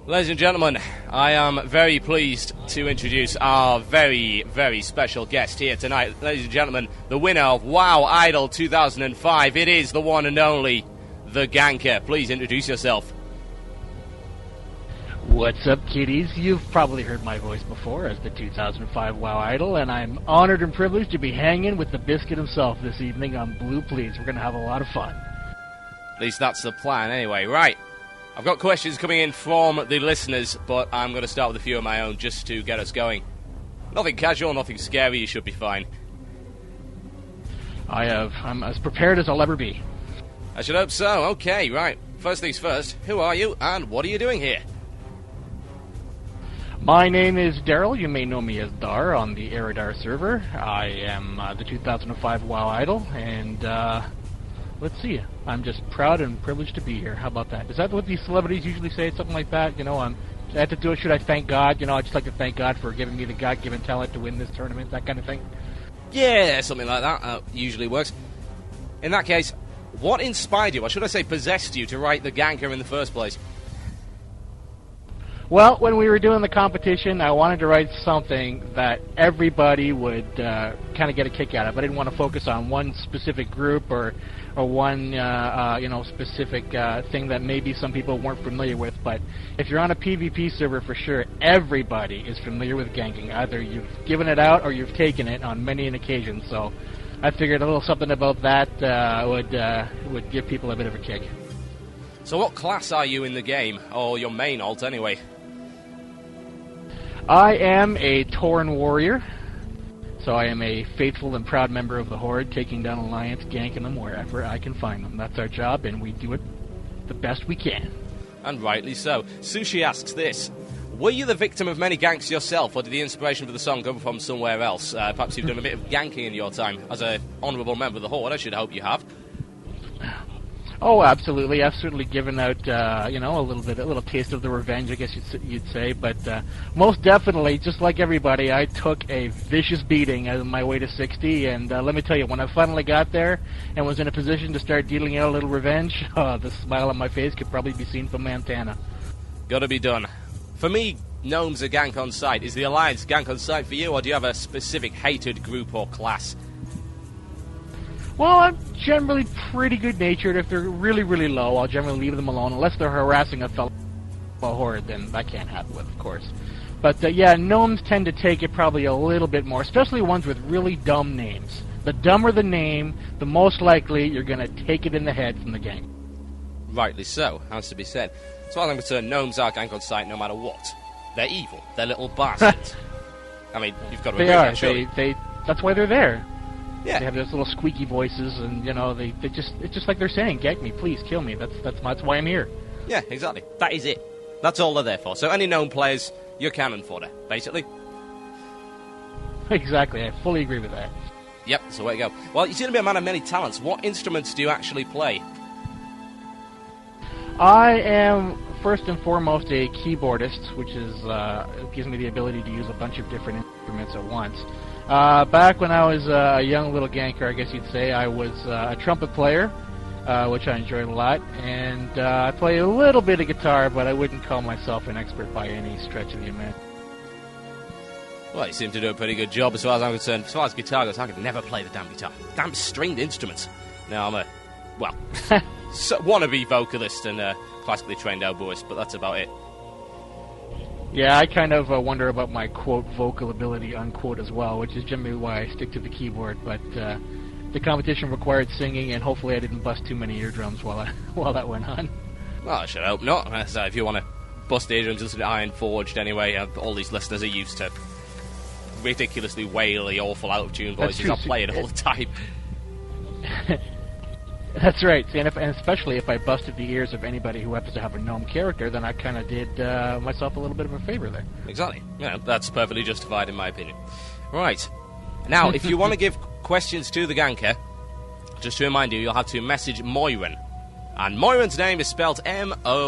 Ladies and gentlemen, I am very pleased to introduce our very, very special guest here tonight. Ladies and gentlemen, the winner of WoW Idol 2005. It is the one and only, the Ganker. Please introduce yourself. What's up, kiddies? You've probably heard my voice before as the 2005 WoW Idol, and I'm honored and privileged to be hanging with the Biscuit himself this evening on Blue Please. We're going to have a lot of fun. At least that's the plan anyway. Right. I've got questions coming in from the listeners, but I'm going to start with a few of my own just to get us going. Nothing casual, nothing scary, you should be fine. I'm as prepared as I'll ever be. I should hope so. Okay, right. First things first, who are you and what are you doing here? My name is Daryl. You may know me as Dar on the Eridar server. I am the 2005 WoW Idol, and let's see. I'm just proud and privileged to be here. How about that? Is that what these celebrities usually say? Something like that? You know, I have to do it. Should I thank God? You know, I'd just like to thank God for giving me the God-given talent to win this tournament, that kind of thing. Yeah, something like that usually works. In that case, what inspired you, or should I say possessed you, to write the Ganker in the first place? Well, when we were doing the competition, I wanted to write something that everybody would kind of get a kick out of. I didn't want to focus on one specific group or one specific thing that maybe some people weren't familiar with. But if you're on a PvP server, for sure, everybody is familiar with ganking. Either you've given it out or you've taken it on many an occasion. So I figured a little something about that would give people a bit of a kick. So what class are you in the game, or your main alt anyway? I am a Tauren warrior, so I am a faithful and proud member of the Horde, taking down Alliance, ganking them wherever I can find them. That's our job, and we do it the best we can. And rightly so. Sushi asks this: were you the victim of many ganks yourself, or did the inspiration for the song come from somewhere else? Perhaps you've done a bit of ganking in your time. As an honourable member of the Horde, I should hope you have. Oh, absolutely. I've certainly given out, a little taste of the revenge, I guess you'd say. But most definitely, just like everybody, I took a vicious beating on my way to 60. And let me tell you, when I finally got there and was in a position to start dealing out a little revenge, the smile on my face could probably be seen from Montana. Gotta be done. For me, gnomes are gank on sight. Is the Alliance gank on sight for you, or do you have a specific hated group or class? Well, I'm generally pretty good-natured. If they're really, really low, I'll generally leave them alone. Unless they're harassing a fellow horde, then that can't happen with, of course. But, gnomes tend to take it probably a little bit more, especially ones with really dumb names. The dumber the name, the most likely you're going to take it in the head from the gang. Rightly so, has to be said. As far as I'm concerned, gnomes are gank on sight no matter what. They're evil. They're little bastards. I mean, you've got to agree with that, surely. That's why they're there. Yeah. They have those little squeaky voices, and it's just like they're saying, "Gank me, please, kill me." That's why I'm here. Yeah, exactly. That is it. That's all they're there for. So any known players, you're cannon fodder, basically. Exactly. I fully agree with that. Yep. So where you go. Well, you seem to be a man of many talents. What instruments do you actually play? I am first and foremost a keyboardist, which is gives me the ability to use a bunch of different instruments at once. Back when I was a young little ganker, I guess you'd say, I was a trumpet player, which I enjoyed a lot, and I play a little bit of guitar, but I wouldn't call myself an expert by any stretch of the imagination. Well, you seem to do a pretty good job as far as I'm concerned. As far as guitar goes, I could never play the damn guitar. Damn stringed instruments. Now, I'm a wannabe vocalist and a classically trained oboist, but that's about it. Yeah, I kind of wonder about my, quote, vocal ability, unquote, as well, which is generally why I stick to the keyboard. But the competition required singing, and hopefully I didn't bust too many eardrums while that went on. Well, I should hope not. If you want to bust eardrums, listen to Iron Forged anyway. All these listeners are used to ridiculously waily, awful, out-of-tune voices. I'll play it all the time. That's right, and especially if I busted the ears of anybody who happens to have a gnome character, then I kind of did myself a little bit of a favor there. Exactly. Yeah, that's perfectly justified in my opinion. Right. Now, if you want to give questions to the Ganker, just to remind you, you'll have to message Moiren. And Moiren's name is spelled M-O-I-R-E-N.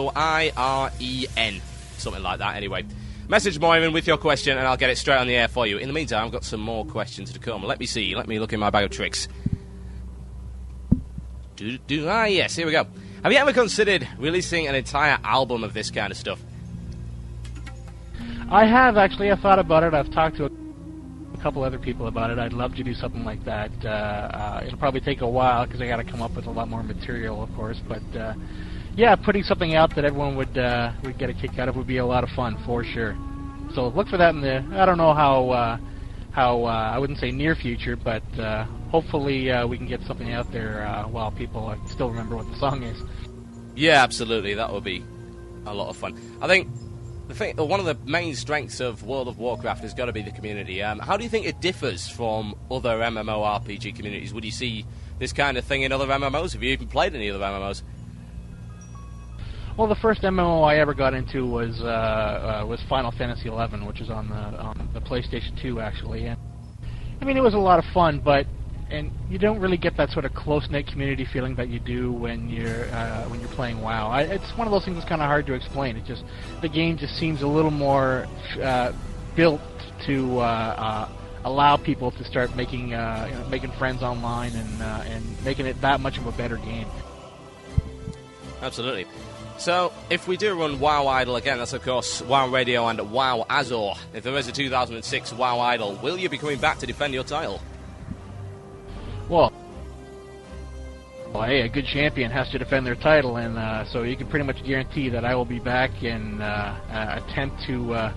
Something like that, anyway. Message Moiren with your question, and I'll get it straight on the air for you. In the meantime, I've got some more questions to come. Let me see. Let me look in my bag of tricks. Yes, here we go. Have you ever considered releasing an entire album of this kind of stuff? I have, actually. I thought about it. I've talked to a couple other people about it. I'd love to do something like that. It'll probably take a while because I got to come up with a lot more material, of course. But yeah, putting something out that everyone would get a kick out of would be a lot of fun for sure. So look for that in the, I don't know how I wouldn't say near future, but hopefully we can get something out there while people still remember what the song is. Yeah, absolutely. That would be a lot of fun. I think one of the main strengths of World of Warcraft has got to be the community. How do you think it differs from other MMORPG communities? Would you see this kind of thing in other MMOs? Have you even played any other MMOs? Well, the first MMO I ever got into was Final Fantasy XI, which is on the PlayStation 2, actually. And I mean, it was a lot of fun, and you don't really get that sort of close-knit community feeling that you do when you're playing WoW. It's one of those things that's kind of hard to explain. The game just seems a little more built to allow people to start making friends online and making it that much of a better game. Absolutely. So, if we do run WoW Idol again, that's of course WoW Radio and WoW Azor. If there is a 2006 WoW Idol, will you be coming back to defend your title? Well, hey, a good champion has to defend their title, and so you can pretty much guarantee that I will be back and attempt to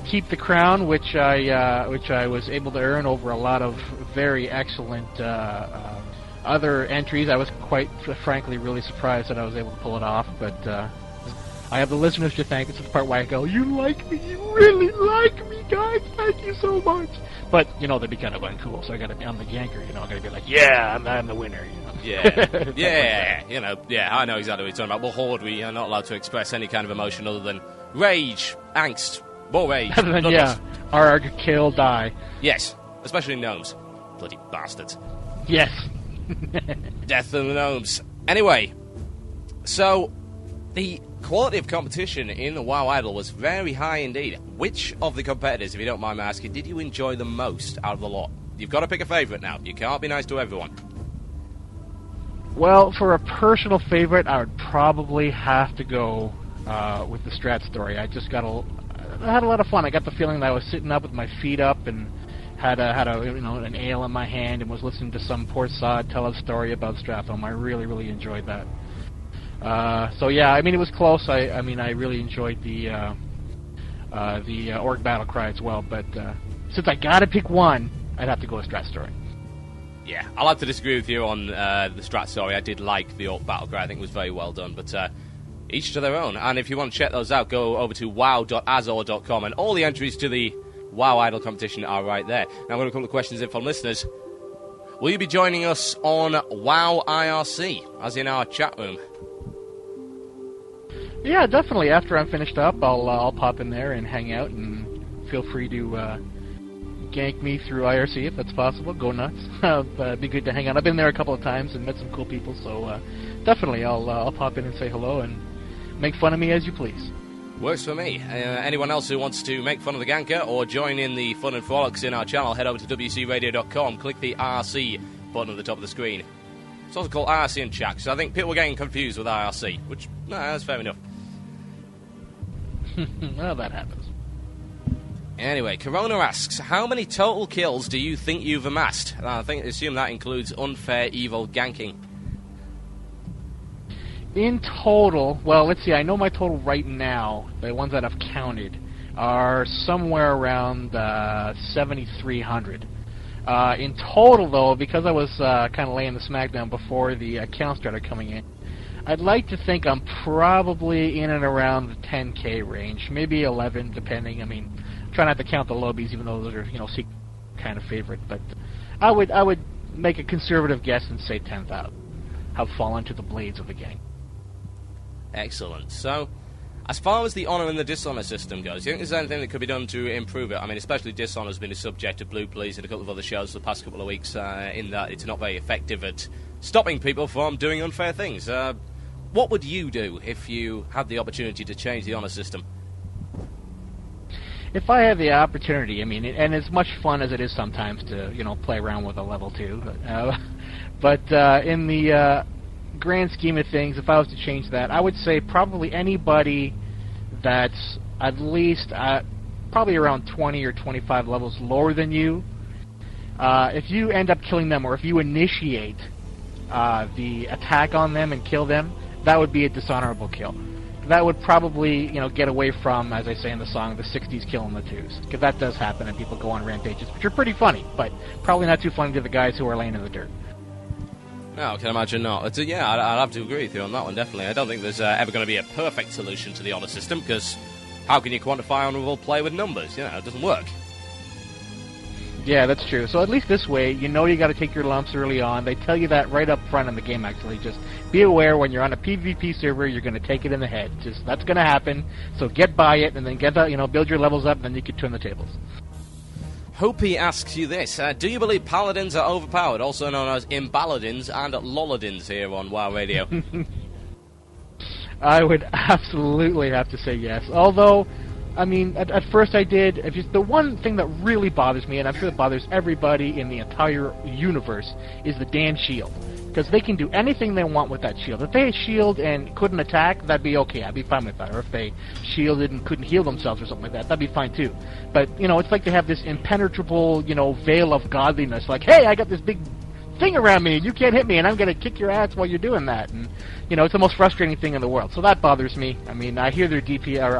keep the crown, which I was able to earn over a lot of very excellent other entries. I was quite frankly really surprised that I was able to pull it off, but I have the listeners to thank. This is the part where I go, "You like me, you really like me, guys, thank you so much." But, they'd be kind of uncool, so I gotta be on the ganker, I gotta be like, "Yeah, I'm the winner," Yeah, yeah, I know exactly what you're talking about. Well, Horde, we are not allowed to express any kind of emotion other than rage, angst, more rage. Other than, arg, kill, die. Yes, especially gnomes. Bloody bastards. Yes. Death of the gnomes. Anyway, so the quality of competition in the WoW Idol was very high indeed. Which of the competitors, if you don't mind me asking, did you enjoy the most out of the lot? You've got to pick a favourite now. You can't be nice to everyone. Well, for a personal favourite, I would probably have to go with the Strat story. I had a lot of fun. I got the feeling that I was sitting up with my feet up and had an ale in my hand and was listening to some poor sod tell a story about Stratholme. I really, really enjoyed that. So yeah, I mean, it was close. I really enjoyed the Orc Battle Cry as well. But since I gotta pick one, I'd have to go with Strat Story. Yeah, I'll have to disagree with you on the Strat Story. I did like the Orc Battle Cry. I think it was very well done. But each to their own. And if you want to check those out, go over to wow.azor.com, and all the entries to the WoW Idol competition are right there. Now, I've got a couple of questions in from listeners. Will you be joining us on WoW IRC, as in our chat room? Yeah, definitely. After I'm finished up, I'll pop in there and hang out, and feel free to gank me through IRC if that's possible. Go nuts. It'd be good to hang out. I've been there a couple of times and met some cool people, so definitely I'll pop in and say hello and make fun of me as you please. Works for me. Anyone else who wants to make fun of the ganker or join in the fun and frolics in our channel, head over to wcradio.com, click the RC button at the top of the screen. It's also called IRC in chat, because I think people are getting confused with IRC, which, that's fair enough. Well, that happens. Anyway, Corona asks, how many total kills do you think you've amassed? I assume that includes unfair, evil ganking. In total, well, let's see, I know my total right now, the ones that I've counted, are somewhere around 7,300. In total, though, because I was kind of laying the smackdown before the accounts started coming in, I'd like to think I'm probably in and around the 10K range, maybe 11, depending. I mean, try not to count the lobies, even though those are, secret kind of favorite, but I would make a conservative guess and say 10,000 have fallen to the blades of the gang. Excellent. So, as far as the Honour and the Dishonour system goes, do you think there's anything that could be done to improve it? I mean, especially Dishonour's been a subject of Blue Police and a couple of other shows for the past couple of weeks, in that it's not very effective at stopping people from doing unfair things. What would you do if you had the opportunity to change the Honour system? If I had the opportunity, I mean, and as much fun as it is sometimes to, play around with a level 2, but in the grand scheme of things, if I was to change that, I would say probably anybody that's at least probably around 20 or 25 levels lower than you, if you end up killing them, or if you initiate the attack on them and kill them, that would be a dishonorable kill. That would probably, get away from, as I say in the song, the 60s killing the 2s. Because that does happen, and people go on rampages, which are pretty funny, but probably not too funny to the guys who are laying in the dirt. No, I can imagine not. I'd have to agree with you on that one, definitely. I don't think there's ever going to be a perfect solution to the honor system, because how can you quantify honorable play with numbers? It doesn't work. Yeah, that's true. So at least this way, you got to take your lumps early on. They tell you that right up front in the game, actually. Just be aware when you're on a PvP server, you're going to take it in the head. Just that's going to happen. So get by it, and then build your levels up, and then you can turn the tables. Hopi asks you this. Do you believe paladins are overpowered, also known as Imbaladins and Lolladins here on WoW Radio? I would absolutely have to say yes. Although, at first I did. The one thing that really bothers me, and I'm sure it bothers everybody in the entire universe, is the Dan shield. Because they can do anything they want with that shield. If they shield and couldn't attack, that'd be okay. I'd be fine with that. Or if they shielded and couldn't heal themselves or something like that, that'd be fine too. But, it's like they have this impenetrable, veil of godliness. Like, hey, I got this big thing around me, and you can't hit me, and I'm going to kick your ass while you're doing that. And, it's the most frustrating thing in the world. So that bothers me. I hear their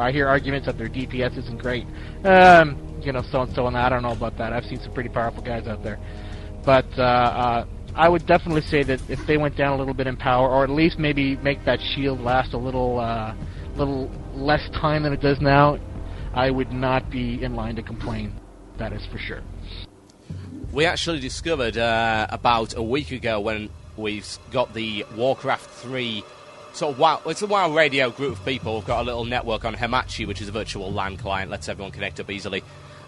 I hear arguments that their DPS isn't great. So-and-so, and I don't know about that. I've seen some pretty powerful guys out there. But, I would definitely say that if they went down a little bit in power, or at least maybe make that shield last a little less time than it does now, I would not be in line to complain. That is for sure. We actually discovered about a week ago when we've got the Warcraft 3 sort of WoW. It's a WoW radio group of people. We've got a little network on Hamachi, which is a virtual LAN client, lets everyone connect up easily.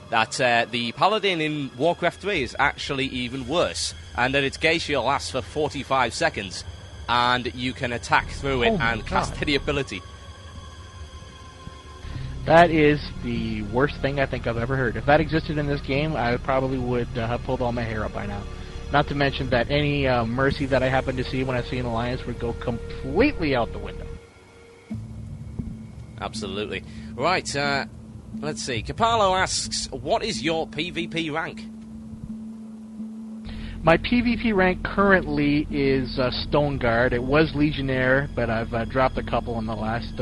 That the Paladin in Warcraft 3 is actually even worse, and that its gauge shield lasts for 45 seconds, and you can attack through it and cast any ability. That is the worst thing I think I've ever heard. If that existed in this game, I probably would have pulled all my hair up by now. Not to mention that any mercy that I happen to see when I see an alliance would go completely out the window. Absolutely. Right, let's see. Capallo asks, what is your PvP rank? My PvP rank currently is Stone Guard. It was Legionnaire, but I've dropped a couple in the last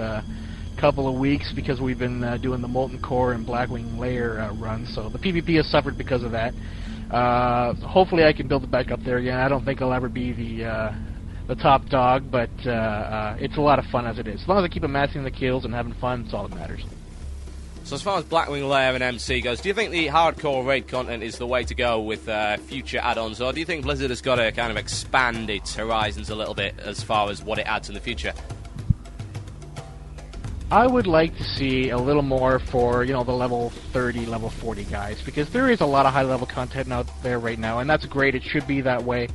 couple of weeks because we've been doing the Molten Core and Blackwing Lair run, so the PvP has suffered because of that. Hopefully I can build it back up there again. I don't think I'll ever be the top dog, but it's a lot of fun as it is. As long as I keep amassing the kills and having fun, it's all that matters. So as far as Blackwing Lair and MC goes, do you think the hardcore raid content is the way to go with future add-ons, or do you think Blizzard has got to kind of expand its horizons a little bit as far as what it adds in the future? I would like to see a little more for, the level 30, level 40 guys, because there is a lot of high-level content out there right now, and that's great. It should be that way.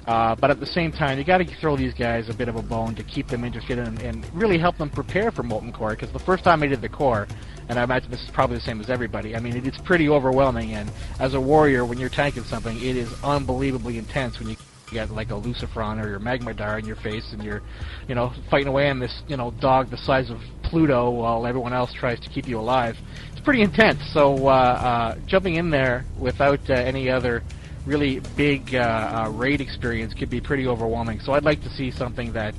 But at the same time, you got to throw these guys a bit of a bone to keep them interested and really help them prepare for Molten Core, because the first time I did the core, and I imagine this is probably the same as everybody, it's pretty overwhelming, and as a warrior, when you're tanking something, it is unbelievably intense when you get like a Lucifron or your Magmadar in your face, and you're, fighting away on this, dog the size of Pluto while everyone else tries to keep you alive. It's pretty intense, so jumping in there without any other really big raid experience could be pretty overwhelming. So I'd like to see something that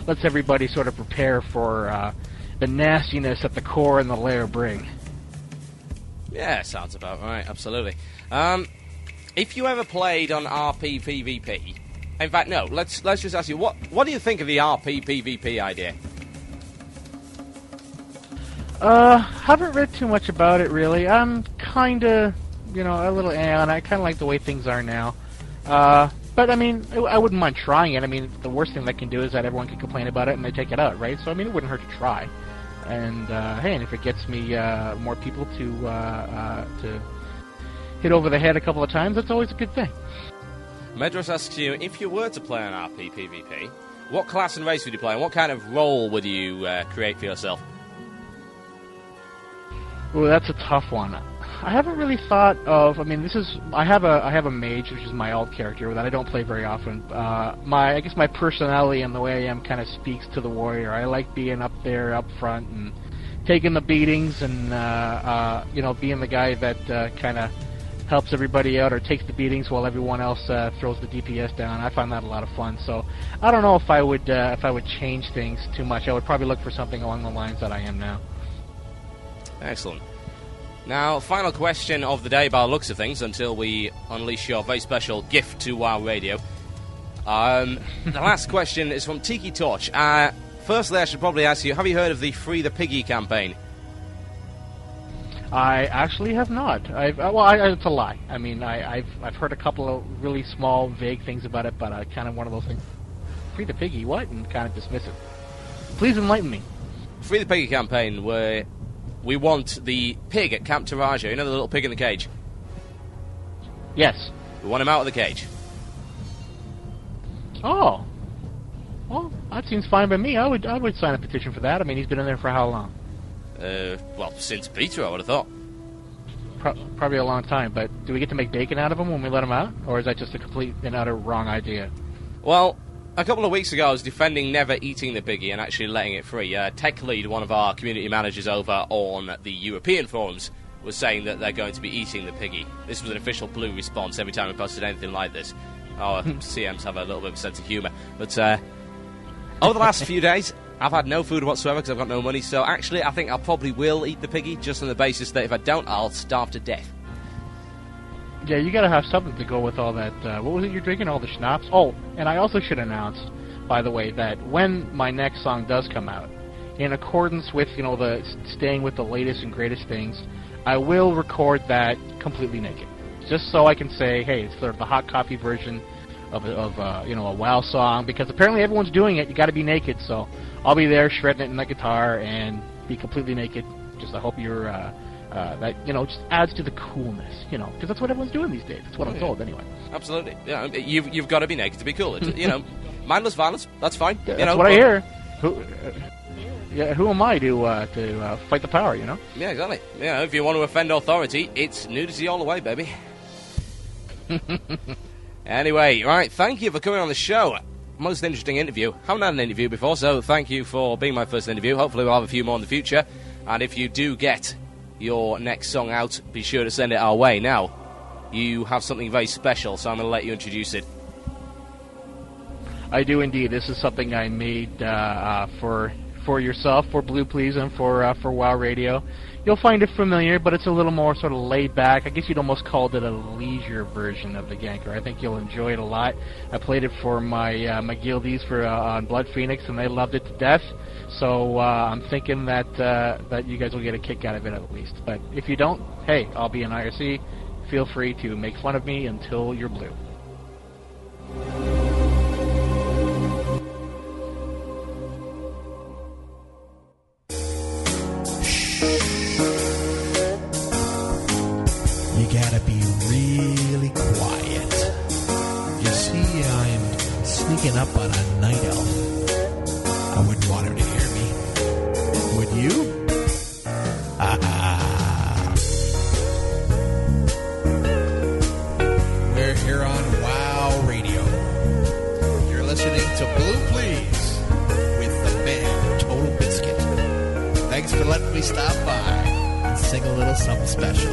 lets everybody sort of prepare for the nastiness that the core and the lair bring. Yeah, sounds about right, absolutely. If you ever played on RP PvP, in fact, no, let's just ask you, what do you think of the RP PvP idea? Haven't read too much about it, really. I'm kind of, a little and I kind of like the way things are now. But, I wouldn't mind trying it. The worst thing that can do is that everyone can complain about it and they take it out, right? So, it wouldn't hurt to try. And, hey, and if it gets me more people to hit over the head a couple of times, that's always a good thing. Medros asks you, if you were to play an RP PvP, what class and race would you play, and what kind of role would you create for yourself? Well, that's a tough one. I haven't really thought of. I have a mage, which is my alt character that I don't play very often. I guess my personality and the way I am kind of speaks to the warrior. I like being up there, up front, and taking the beatings and being the guy that kind of helps everybody out or takes the beatings while everyone else throws the DPS down. I find that a lot of fun. So I don't know if I would change things too much. I would probably look for something along the lines that I am now. Excellent. Now, final question of the day by the looks of things, until we unleash your very special gift to WoW Radio. The last question is from Tiki Torch. Firstly, I should probably ask you, have you heard of the Free the Piggy campaign? I actually have not. It's a lie. I mean, I've heard a couple of really small, vague things about it, but kind of one of those things. Free the Piggy, what? And kind of dismiss it. Please enlighten me. Free the Piggy campaign, where we want the pig at Camp Taraja, you know, the little pig in the cage? Yes. We want him out of the cage. Oh. Well, that seems fine by me. I would sign a petition for that. I mean, he's been in there for how long? Well, since Peter, I would have thought. Probably a long time, but do we get to make bacon out of him when we let him out? Or is that just a complete and utter wrong idea? Well, a couple of weeks ago I was defending never eating the piggy and actually letting it free. Tech Lead, one of our community managers over on the European forums, was saying that they're going to be eating the piggy. This was an official Blue response every time we posted anything like this. Our CMs have a little bit of a sense of humour. But over the last few days, I've had no food whatsoever because I've got no money, so actually I think I probably will eat the piggy, just on the basis that if I don't, I'll starve to death. Yeah, you gotta have something to go with all that, what was it you're drinking, all the schnapps? Oh, and I also should announce, by the way, that when my next song does come out, in accordance with, the staying with the latest and greatest things, I will record that completely naked. Just so I can say, hey, it's sort of the hot coffee version of a WoW song, because apparently everyone's doing it, you gotta be naked, so I'll be there shredding it in the guitar and be completely naked. Just I hope you're that just adds to the coolness, because that's what everyone's doing these days. That's what I'm told, anyway. Absolutely, yeah. You've got to be naked to be cool. Mindless violence. That's fine. That's what I hear. Who am I to fight the power? Yeah, exactly. If you want to offend authority, it's nudity all the way, baby. Anyway, right. Thank you for coming on the show. Most interesting interview. Haven't had an interview before, so thank you for being my first interview. Hopefully we'll have a few more in the future. And if you do get your next song out, be sure to send it our way. Now, you have something very special, so I'm going to let you introduce it. I do indeed. This is something I made for yourself, for Blue Please, and for WoW Radio. You'll find it familiar, but it's a little more sort of laid back. I guess you'd almost call it a leisure version of the Ganker. I think you'll enjoy it a lot. I played it for my my guildies on Blood Phoenix, and they loved it to death. So I'm thinking that you guys will get a kick out of it at least. But if you don't, hey, I'll be in IRC. Feel free to make fun of me until you're blue. You gotta be really quiet. You see, I'm sneaking up on a night elf. I wouldn't want her to hear me. Would you? We're here on WoW Radio. You're listening to Blue Please with the band Total Biscuit. Thanks for letting me stop by and sing a little something special.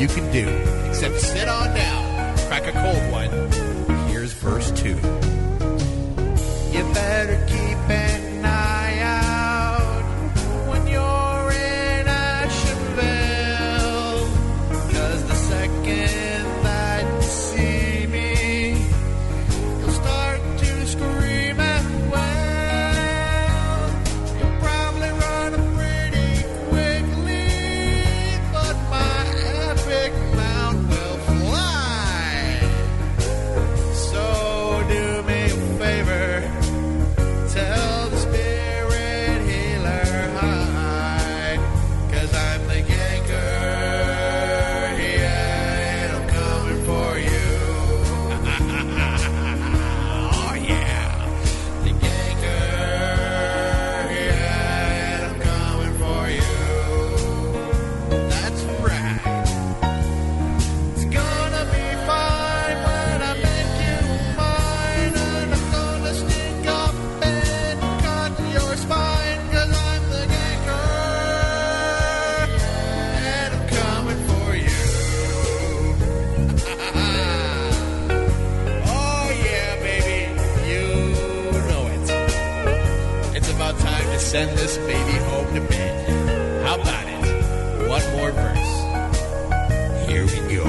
you can do except sit on down, crack a cold one. Here's verse 2. You better keep an eye out when you're in Asheville, 'cause the second that you see me, you'll start to scream and wail. You'll probably run pretty quickly, but my epic mount will fly. So do me a favor, tell the spirit healer hi, 'cause I'm the ganker, yeah, and I'm coming for you. Oh yeah, the ganker, yeah, and I'm coming for you. That's right. It's gonna be fine when I make you mine, and I'm gonna sneak up and cut your spine, 'cause I'm the ganker, and I'm coming for you. Oh yeah, baby, you know it. It's about time to send this baby home to bed. How about it? One more verse. Here we go.